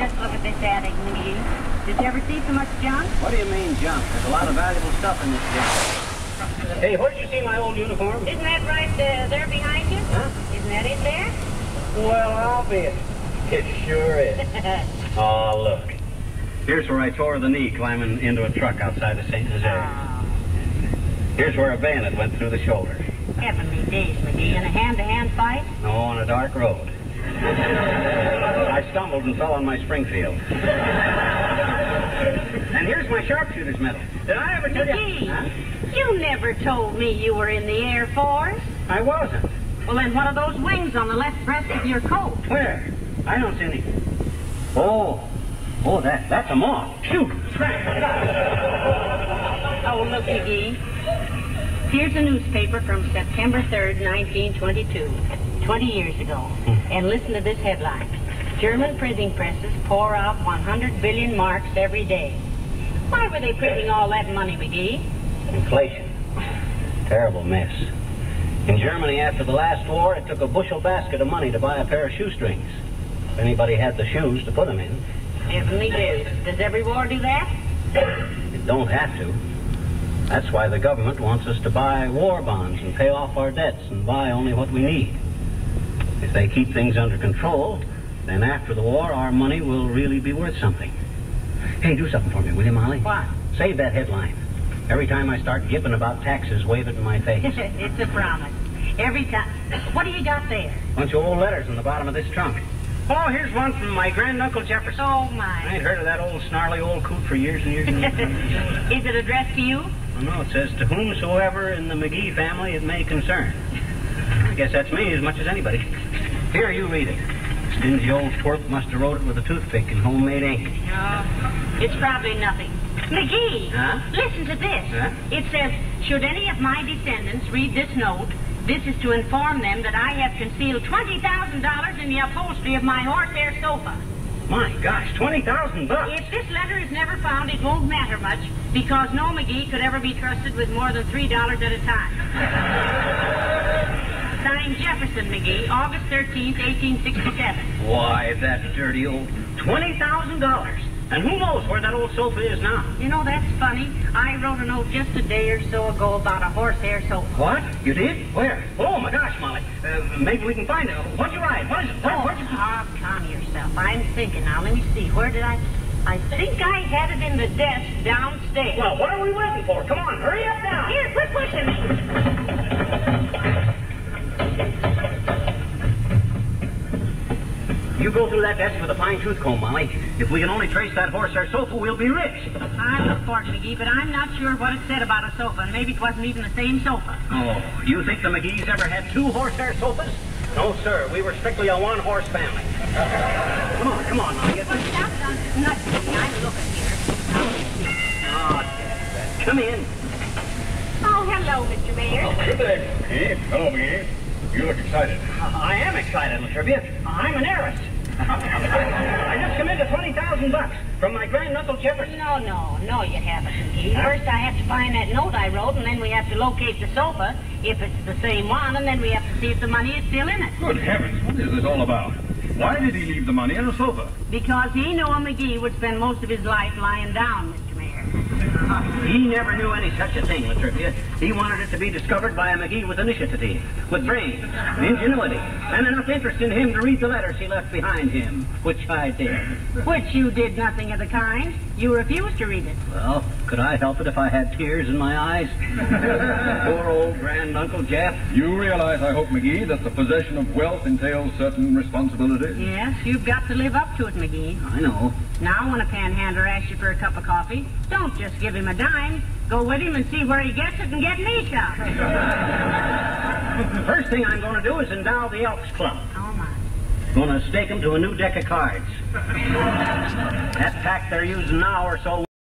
just look at this attic, McGee. Did you ever see so much junk? What do you mean, junk? There's a lot of valuable stuff in this junk. Hey, where did you see my old uniform? Isn't that right there behind you? Huh? Isn't that it there? Well, I'll be it. It sure is. Oh, look. Here's where I tore the knee climbing into a truck outside of St. Nazaire. Oh. Here's where a bayonet went through the shoulder. Heavenly days, McGee. In a hand-to-hand fight? No, on a dark road. I stumbled and fell on my Springfield. And here's my sharpshooter's medal. Did I ever tell McGee, you? Huh? you never told me you were in the Air Force. I wasn't. Well, then what are those wings on the left breast of your coat? Where? I don't see any. Oh, that's a moth. Shoot! Oh, look, McGee. Here's a newspaper from September 3rd, 1922, 20 years ago. And listen to this headline. German printing presses pour out 100 billion marks every day. Why were they printing all that money, McGee? Inflation. Terrible mess. In Germany, after the last war, it took a bushel basket of money to buy a pair of shoestrings. If anybody had the shoes to put them in. Heavenly days. Does every war do that? It don't have to. That's why the government wants us to buy war bonds and pay off our debts and buy only what we need. If they keep things under control, then after the war, our money will really be worth something. Hey, do something for me, will you, Molly? What? Save that headline. Every time I start gibbing about taxes, wave it in my face. It's a promise. Every time. What do you got there? Bunch of old letters in the bottom of this trunk. Oh, here's one from my granduncle Jefferson. Oh, I my. ain't heard of that old snarly old coot for years and years and years. Is it addressed to you? Oh, no, it says, to whomsoever in the McGee family it may concern. I guess that's me as much as anybody. Here, you read it. Stingy old twerp must have wrote it with a toothpick and homemade ink. No, it's probably nothing. McGee, Huh? listen to this. Huh? It says, should any of my descendants read this note, this is to inform them that I have concealed $20,000 in the upholstery of my horsehair sofa. My gosh, $20,000. If this letter is never found, it won't matter much, because no McGee could ever be trusted with more than $3 at a time. Signed Jefferson McGee, August 13th, 1867. Why, that dirty old $20,000. And who knows where that old sofa is now? You know, that's funny. I wrote a note just a day or so ago about a horsehair sofa. What? You did? Where? Oh, my gosh, Molly. Maybe we can find it. What'd you write? What is it? Where'd you... Calm yourself. I'm thinking now. Let me see. Where did I think I had it in the desk downstairs. Well, what are we waiting for? Come on, hurry up now. Here, quit pushing me. You go through that desk with a fine tooth comb, Molly. If we can only trace that horsehair sofa, we'll be rich. I look for it, McGee, but I'm not sure what it said about a sofa, and maybe it wasn't even the same sofa. Oh, you think the McGees ever had two horsehair sofas? No, sir. We were strictly a one-horse family. Come on, Molly. Get this. Well, stop nuts. I'm looking here. Oh, come in. Oh, hello, Mr. Mayor. Oh, good day, McGee. Hello, McGee. You look excited. I am excited, Latrivia. I'm an heiress. I just come into $20,000 from my granduncle Jefferson. No, you haven't, McGee. First I have to find that note I wrote, and then we have to locate the sofa, if it's the same one, and then we have to see if the money is still in it. Good heavens, what is this all about? Why did he leave the money in the sofa? Because he knew a McGee would spend most of his life lying down, Mr. Mayor. He never knew any such a thing, Latrivia. He wanted it to be discovered by a McGee with initiative, with brains, ingenuity, and enough interest in him to read the letters he left behind him, which I did. Which you did nothing of the kind. You refused to read it. Well, could I help it if I had tears in my eyes? Poor old granduncle Jeff. You realize, I hope, McGee, that the possession of wealth entails certain responsibilities? Yes, you've got to live up to it, McGee. I know. Now, when a panhandler asks you for a cup of coffee, don't just give him a dime. Go with him and see where he gets it and get me some. First thing I'm going to do is endow the Elks Club. Oh, my. Going to stake them to a new deck of cards. That pack they're using now or so